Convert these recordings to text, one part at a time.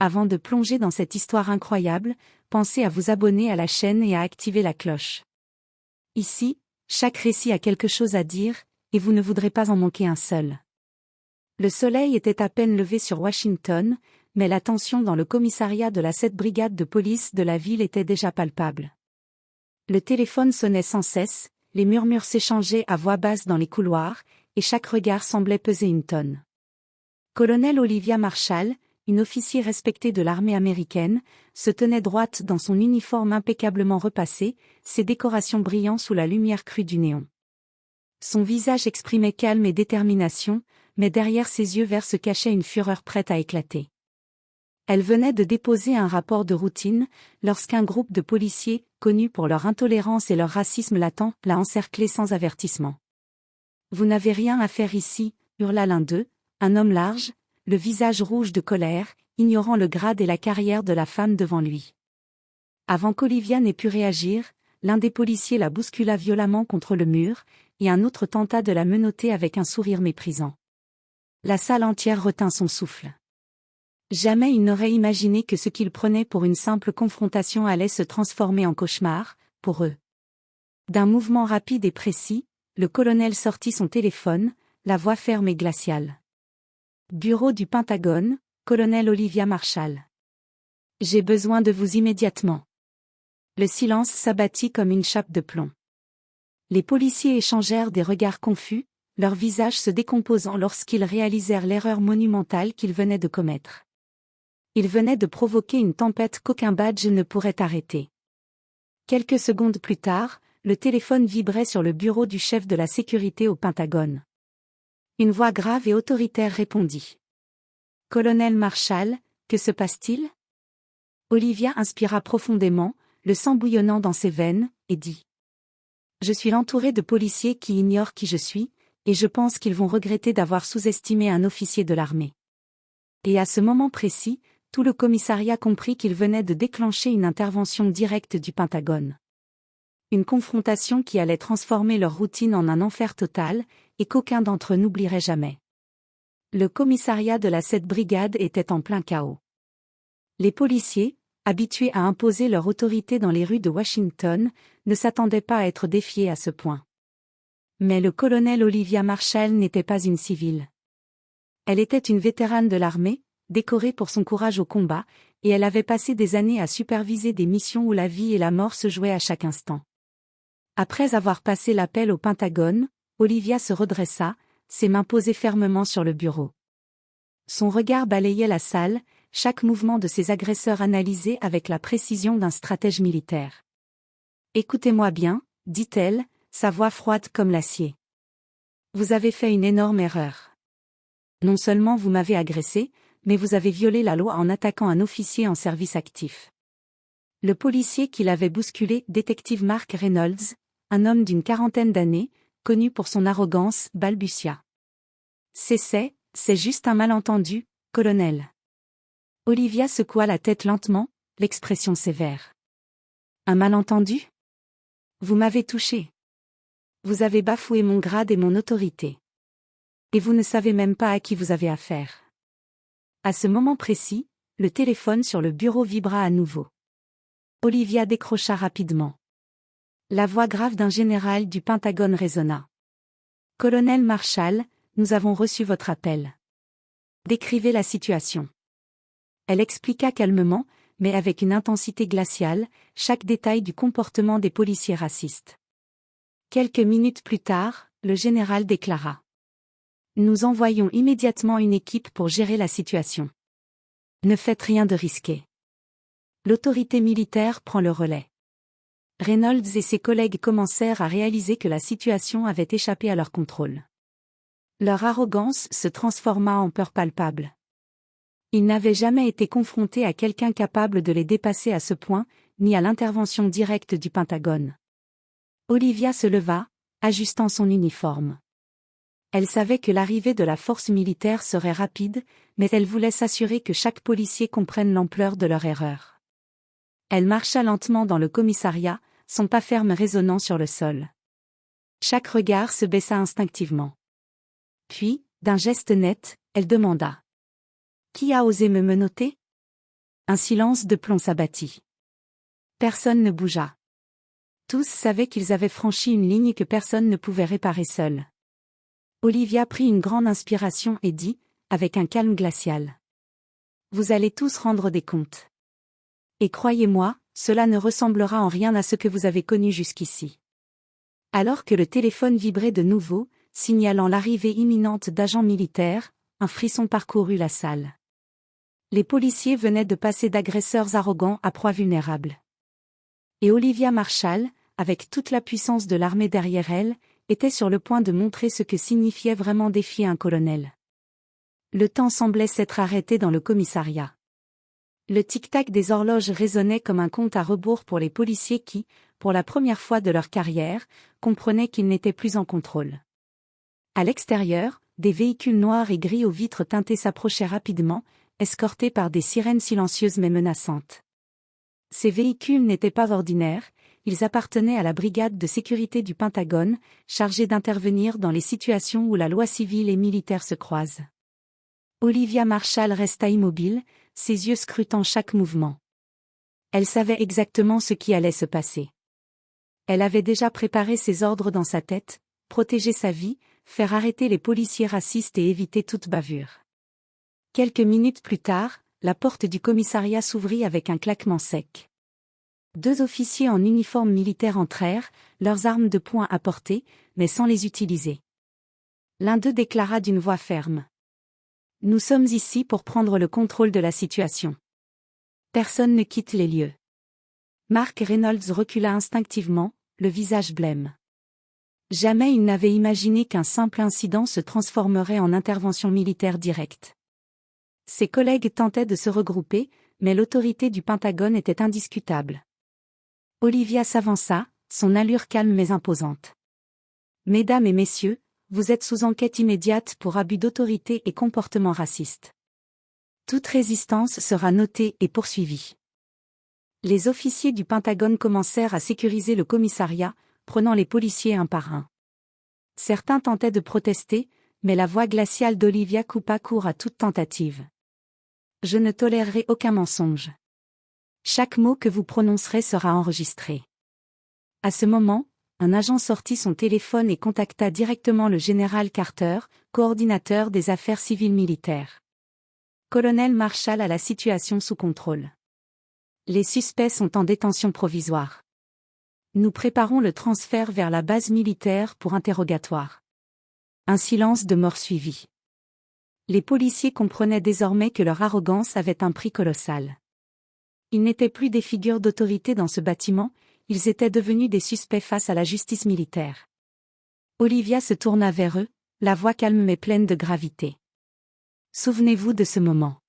Avant de plonger dans cette histoire incroyable, pensez à vous abonner à la chaîne et à activer la cloche. Ici, chaque récit a quelque chose à dire, et vous ne voudrez pas en manquer un seul. Le soleil était à peine levé sur Washington, mais la tension dans le commissariat de la 7e brigade de police de la ville était déjà palpable. Le téléphone sonnait sans cesse, les murmures s'échangeaient à voix basse dans les couloirs, et chaque regard semblait peser une tonne. Colonel Olivia Marshall, une officier respectée de l'armée américaine, se tenait droite dans son uniforme impeccablement repassé, ses décorations brillant sous la lumière crue du néon. Son visage exprimait calme et détermination, mais derrière ses yeux verts se cachait une fureur prête à éclater. Elle venait de déposer un rapport de routine, lorsqu'un groupe de policiers, connus pour leur intolérance et leur racisme latent, l'a encerclée sans avertissement. « Vous n'avez rien à faire ici », hurla l'un d'eux, un homme large, le visage rouge de colère, ignorant le grade et la carrière de la femme devant lui. Avant qu'Olivia n'ait pu réagir, l'un des policiers la bouscula violemment contre le mur, et un autre tenta de la menotter avec un sourire méprisant. La salle entière retint son souffle. Jamais il n'aurait imaginé que ce qu'il prenait pour une simple confrontation allait se transformer en cauchemar, pour eux. D'un mouvement rapide et précis, le colonel sortit son téléphone, la voix ferme et glaciale. Bureau du Pentagone, colonel Olivia Marshall. J'ai besoin de vous immédiatement. Le silence s'abattit comme une chape de plomb. Les policiers échangèrent des regards confus, leurs visages se décomposant lorsqu'ils réalisèrent l'erreur monumentale qu'ils venaient de commettre. Ils venaient de provoquer une tempête qu'aucun badge ne pourrait arrêter. Quelques secondes plus tard, le téléphone vibrait sur le bureau du chef de la sécurité au Pentagone. Une voix grave et autoritaire répondit. « Colonel Marshall, que se passe-t-il » Olivia inspira profondément, le sang bouillonnant dans ses veines, et dit. « Je suis entourée de policiers qui ignorent qui je suis, et je pense qu'ils vont regretter d'avoir sous-estimé un officier de l'armée. » Et à ce moment précis, tout le commissariat comprit qu'il venait de déclencher une intervention directe du Pentagone. Une confrontation qui allait transformer leur routine en un enfer total, et qu'aucun d'entre eux n'oublierait jamais. Le commissariat de la 7e brigade était en plein chaos. Les policiers, habitués à imposer leur autorité dans les rues de Washington, ne s'attendaient pas à être défiés à ce point. Mais le colonel Olivia Marshall n'était pas une civile. Elle était une vétérane de l'armée, décorée pour son courage au combat, et elle avait passé des années à superviser des missions où la vie et la mort se jouaient à chaque instant. Après avoir passé l'appel au Pentagone, Olivia se redressa, ses mains posées fermement sur le bureau. Son regard balayait la salle, chaque mouvement de ses agresseurs analysé avec la précision d'un stratège militaire. « Écoutez-moi bien, dit-elle, sa voix froide comme l'acier. Vous avez fait une énorme erreur. Non seulement vous m'avez agressé, mais vous avez violé la loi en attaquant un officier en service actif. » Le policier qui l'avait bousculé, détective Mark Reynolds, un homme d'une quarantaine d'années, connu pour son arrogance, balbutia. « C'est juste un malentendu, colonel. » Olivia secoua la tête lentement, l'expression sévère. « Un malentendu ? Vous m'avez touché. Vous avez bafoué mon grade et mon autorité. Et vous ne savez même pas à qui vous avez affaire. » À ce moment précis, le téléphone sur le bureau vibra à nouveau. Olivia décrocha rapidement. La voix grave d'un général du Pentagone résonna. « Colonel Marshall, nous avons reçu votre appel. Décrivez la situation. » Elle expliqua calmement, mais avec une intensité glaciale, chaque détail du comportement des policiers racistes. Quelques minutes plus tard, le général déclara. « Nous envoyons immédiatement une équipe pour gérer la situation. Ne faites rien de risqué. » L'autorité militaire prend le relais. Reynolds et ses collègues commencèrent à réaliser que la situation avait échappé à leur contrôle. Leur arrogance se transforma en peur palpable. Ils n'avaient jamais été confrontés à quelqu'un capable de les dépasser à ce point, ni à l'intervention directe du Pentagone. Olivia se leva, ajustant son uniforme. Elle savait que l'arrivée de la force militaire serait rapide, mais elle voulait s'assurer que chaque policier comprenne l'ampleur de leur erreur. Elle marcha lentement dans le commissariat, son pas ferme résonnant sur le sol. Chaque regard se baissa instinctivement. Puis, d'un geste net, elle demanda. « Qui a osé me menotter ? Un silence de plomb s'abattit. Personne ne bougea. Tous savaient qu'ils avaient franchi une ligne que personne ne pouvait réparer seul. Olivia prit une grande inspiration et dit, avec un calme glacial. Vous allez tous rendre des comptes. Et croyez-moi, cela ne ressemblera en rien à ce que vous avez connu jusqu'ici. Alors que le téléphone vibrait de nouveau, signalant l'arrivée imminente d'agents militaires, un frisson parcourut la salle. Les policiers venaient de passer d'agresseurs arrogants à proies vulnérables. Et Olivia Marshall, avec toute la puissance de l'armée derrière elle, était sur le point de montrer ce que signifiait vraiment défier un colonel. Le temps semblait s'être arrêté dans le commissariat. Le tic-tac des horloges résonnait comme un compte à rebours pour les policiers qui, pour la première fois de leur carrière, comprenaient qu'ils n'étaient plus en contrôle. À l'extérieur, des véhicules noirs et gris aux vitres teintées s'approchaient rapidement, escortés par des sirènes silencieuses mais menaçantes. Ces véhicules n'étaient pas ordinaires, ils appartenaient à la brigade de sécurité du Pentagone, chargée d'intervenir dans les situations où la loi civile et militaire se croisent. Olivia Marshall resta immobile, ses yeux scrutant chaque mouvement. Elle savait exactement ce qui allait se passer. Elle avait déjà préparé ses ordres dans sa tête, protéger sa vie, faire arrêter les policiers racistes et éviter toute bavure. Quelques minutes plus tard, la porte du commissariat s'ouvrit avec un claquement sec. 2 officiers en uniforme militaire entrèrent, leurs armes de poing à portée, mais sans les utiliser. L'un d'eux déclara d'une voix ferme. « Nous sommes ici pour prendre le contrôle de la situation. Personne ne quitte les lieux. » Mark Reynolds recula instinctivement, le visage blême. Jamais il n'avait imaginé qu'un simple incident se transformerait en intervention militaire directe. Ses collègues tentaient de se regrouper, mais l'autorité du Pentagone était indiscutable. Olivia s'avança, son allure calme mais imposante. « Mesdames et messieurs, vous êtes sous enquête immédiate pour abus d'autorité et comportement raciste. Toute résistance sera notée et poursuivie. » Les officiers du Pentagone commencèrent à sécuriser le commissariat, prenant les policiers un par un. Certains tentaient de protester, mais la voix glaciale d'Olivia coupa court à toute tentative. « Je ne tolérerai aucun mensonge. Chaque mot que vous prononcerez sera enregistré. » À ce moment, un agent sortit son téléphone et contacta directement le général Carter, coordinateur des affaires civiles militaires. « Colonel Marshall a la situation sous contrôle. Les suspects sont en détention provisoire. Nous préparons le transfert vers la base militaire pour interrogatoire. » Un silence de mort suivit. Les policiers comprenaient désormais que leur arrogance avait un prix colossal. Ils n'étaient plus des figures d'autorité dans ce bâtiment, ils étaient devenus des suspects face à la justice militaire. Olivia se tourna vers eux, la voix calme mais pleine de gravité. « Souvenez-vous de ce moment.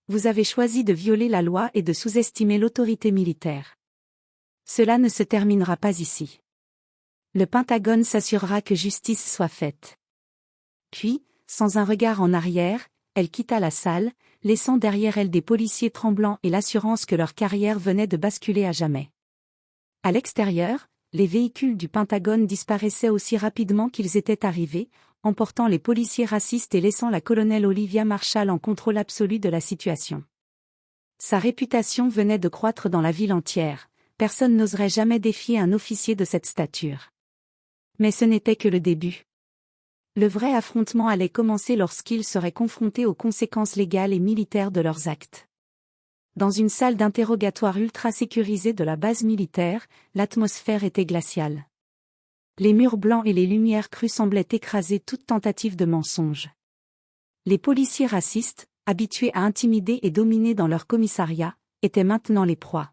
Vous avez choisi de violer la loi et de sous-estimer l'autorité militaire. Cela ne se terminera pas ici. Le Pentagone s'assurera que justice soit faite. » Puis, sans un regard en arrière, elle quitta la salle, laissant derrière elle des policiers tremblants et l'assurance que leur carrière venait de basculer à jamais. À l'extérieur, les véhicules du Pentagone disparaissaient aussi rapidement qu'ils étaient arrivés, emportant les policiers racistes et laissant la colonelle Olivia Marshall en contrôle absolu de la situation. Sa réputation venait de croître dans la ville entière, personne n'oserait jamais défier un officier de cette stature. Mais ce n'était que le début. Le vrai affrontement allait commencer lorsqu'ils seraient confrontés aux conséquences légales et militaires de leurs actes. Dans une salle d'interrogatoire ultra sécurisée de la base militaire, l'atmosphère était glaciale. Les murs blancs et les lumières crues semblaient écraser toute tentative de mensonge. Les policiers racistes, habitués à intimider et dominer dans leur commissariat, étaient maintenant les proies.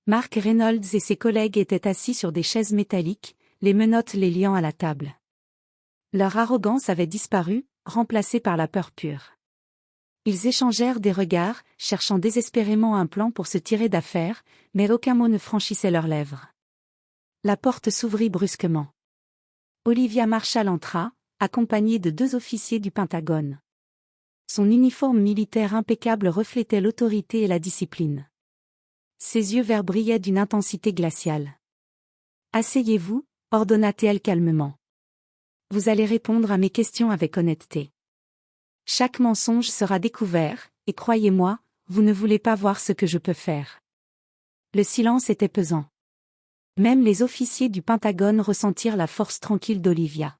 Mark Reynolds et ses collègues étaient assis sur des chaises métalliques, les menottes les liant à la table. Leur arrogance avait disparu, remplacée par la peur pure. Ils échangèrent des regards, cherchant désespérément un plan pour se tirer d'affaire, mais aucun mot ne franchissait leurs lèvres. La porte s'ouvrit brusquement. Olivia Marshall entra, accompagnée de 2 officiers du Pentagone. Son uniforme militaire impeccable reflétait l'autorité et la discipline. Ses yeux verts brillaient d'une intensité glaciale. « Asseyez-vous » ordonna-t-elle calmement. « Vous allez répondre à mes questions avec honnêteté. Chaque mensonge sera découvert, et croyez-moi, vous ne voulez pas voir ce que je peux faire. Le silence était pesant. Même les officiers du Pentagone ressentirent la force tranquille d'Olivia.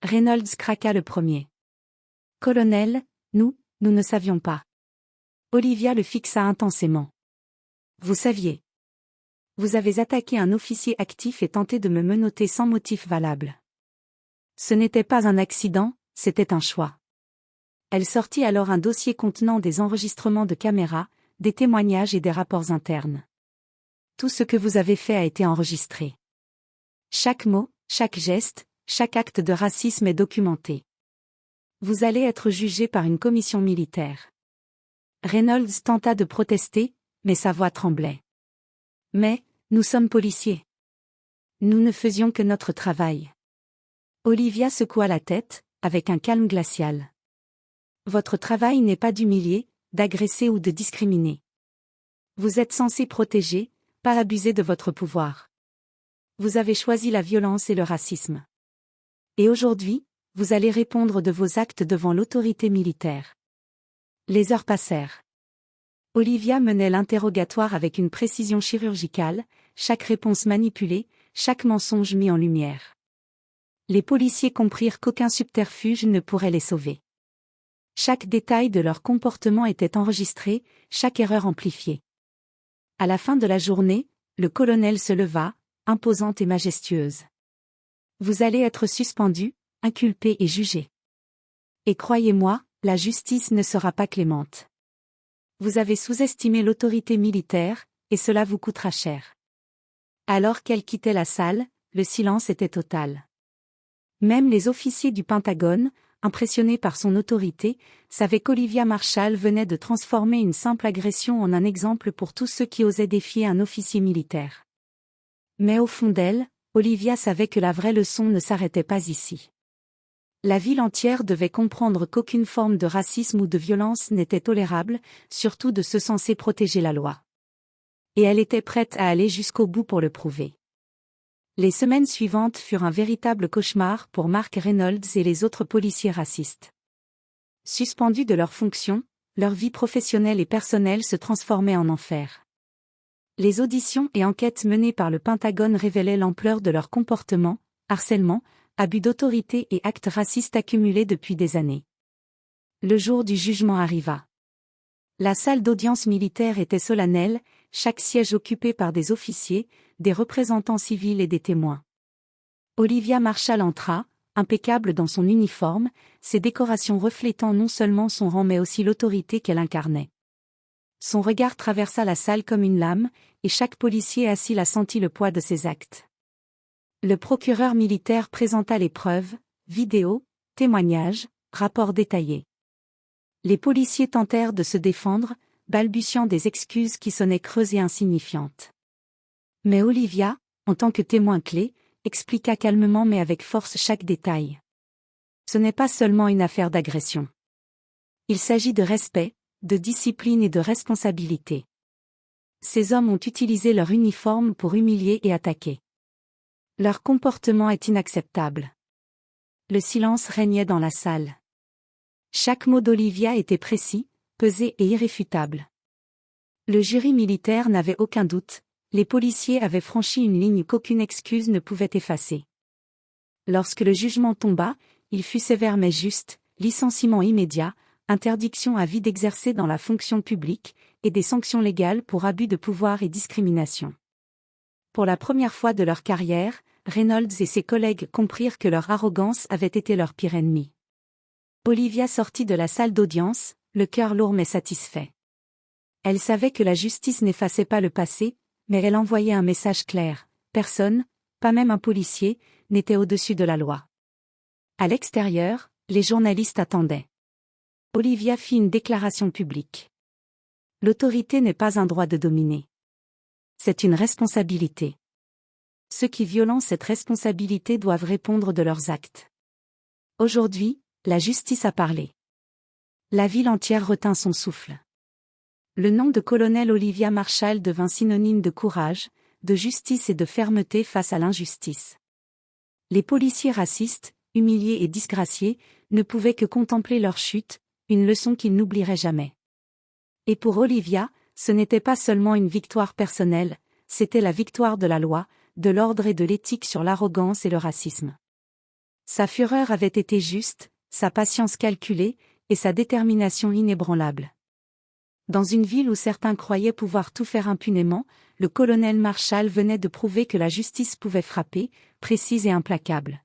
Reynolds craqua le premier. Colonel, nous ne savions pas. Olivia le fixa intensément. Vous saviez. Vous avez attaqué un officier actif et tenté de me menotter sans motif valable. Ce n'était pas un accident, c'était un choix. Elle sortit alors un dossier contenant des enregistrements de caméras, des témoignages et des rapports internes. Tout ce que vous avez fait a été enregistré. Chaque mot, chaque geste, chaque acte de racisme est documenté. Vous allez être jugé par une commission militaire. Reynolds tenta de protester, mais sa voix tremblait. Mais, nous sommes policiers. Nous ne faisions que notre travail. Olivia secoua la tête, avec un calme glacial. Votre travail n'est pas d'humilier, d'agresser ou de discriminer. Vous êtes censé protéger, pas abuser de votre pouvoir. Vous avez choisi la violence et le racisme. Et aujourd'hui, vous allez répondre de vos actes devant l'autorité militaire. Les heures passèrent. Olivia menait l'interrogatoire avec une précision chirurgicale, chaque réponse manipulée, chaque mensonge mis en lumière. Les policiers comprirent qu'aucun subterfuge ne pourrait les sauver. Chaque détail de leur comportement était enregistré, chaque erreur amplifiée. À la fin de la journée, le colonel se leva, imposante et majestueuse. Vous allez être suspendu, inculpé et jugé. Et croyez-moi, la justice ne sera pas clémente. Vous avez sous-estimé l'autorité militaire, et cela vous coûtera cher. Alors qu'elle quittait la salle, le silence était total. Même les officiers du Pentagone, impressionnés par son autorité, savaient qu'Olivia Marshall venait de transformer une simple agression en un exemple pour tous ceux qui osaient défier un officier militaire. Mais au fond d'elle, Olivia savait que la vraie leçon ne s'arrêtait pas ici. La ville entière devait comprendre qu'aucune forme de racisme ou de violence n'était tolérable, surtout de ceux censés protéger la loi. Et elle était prête à aller jusqu'au bout pour le prouver. Les semaines suivantes furent un véritable cauchemar pour Mark Reynolds et les autres policiers racistes. Suspendus de leurs fonctions, leur vie professionnelle et personnelle se transformait en enfer. Les auditions et enquêtes menées par le Pentagone révélaient l'ampleur de leur comportement, harcèlement, abus d'autorité et actes racistes accumulés depuis des années. Le jour du jugement arriva. La salle d'audience militaire était solennelle, chaque siège occupé par des officiers, des représentants civils et des témoins. Olivia Marshall entra, impeccable dans son uniforme, ses décorations reflétant non seulement son rang mais aussi l'autorité qu'elle incarnait. Son regard traversa la salle comme une lame, et chaque policier assis la sentit le poids de ses actes. Le procureur militaire présenta les preuves, vidéos, témoignages, rapports détaillés. Les policiers tentèrent de se défendre, balbutiant des excuses qui sonnaient creuses et insignifiantes. Mais Olivia, en tant que témoin clé, expliqua calmement mais avec force chaque détail. Ce n'est pas seulement une affaire d'agression. Il s'agit de respect, de discipline et de responsabilité. Ces hommes ont utilisé leur uniforme pour humilier et attaquer. Leur comportement est inacceptable. Le silence régnait dans la salle. Chaque mot d'Olivia était précis, pesé et irréfutable. Le jury militaire n'avait aucun doute, les policiers avaient franchi une ligne qu'aucune excuse ne pouvait effacer. Lorsque le jugement tomba, il fut sévère mais juste, licenciement immédiat, interdiction à vie d'exercer dans la fonction publique, et des sanctions légales pour abus de pouvoir et discrimination. Pour la première fois de leur carrière, Reynolds et ses collègues comprirent que leur arrogance avait été leur pire ennemi. Olivia sortit de la salle d'audience, le cœur lourd mais satisfait. Elle savait que la justice n'effaçait pas le passé, mais elle envoyait un message clair. Personne, pas même un policier, n'était au-dessus de la loi. À l'extérieur, les journalistes attendaient. Olivia fit une déclaration publique. L'autorité n'est pas un droit de dominer. C'est une responsabilité. Ceux qui violent cette responsabilité doivent répondre de leurs actes. Aujourd'hui, la justice a parlé. La ville entière retint son souffle. Le nom de colonel Olivia Marshall devint synonyme de courage, de justice et de fermeté face à l'injustice. Les policiers racistes, humiliés et disgraciés, ne pouvaient que contempler leur chute, une leçon qu'ils n'oublieraient jamais. Et pour Olivia, ce n'était pas seulement une victoire personnelle, c'était la victoire de la loi, de l'ordre et de l'éthique sur l'arrogance et le racisme. Sa fureur avait été juste, sa patience calculée, et sa détermination inébranlable. Dans une ville où certains croyaient pouvoir tout faire impunément, le colonel Marshall venait de prouver que la justice pouvait frapper, précise et implacable.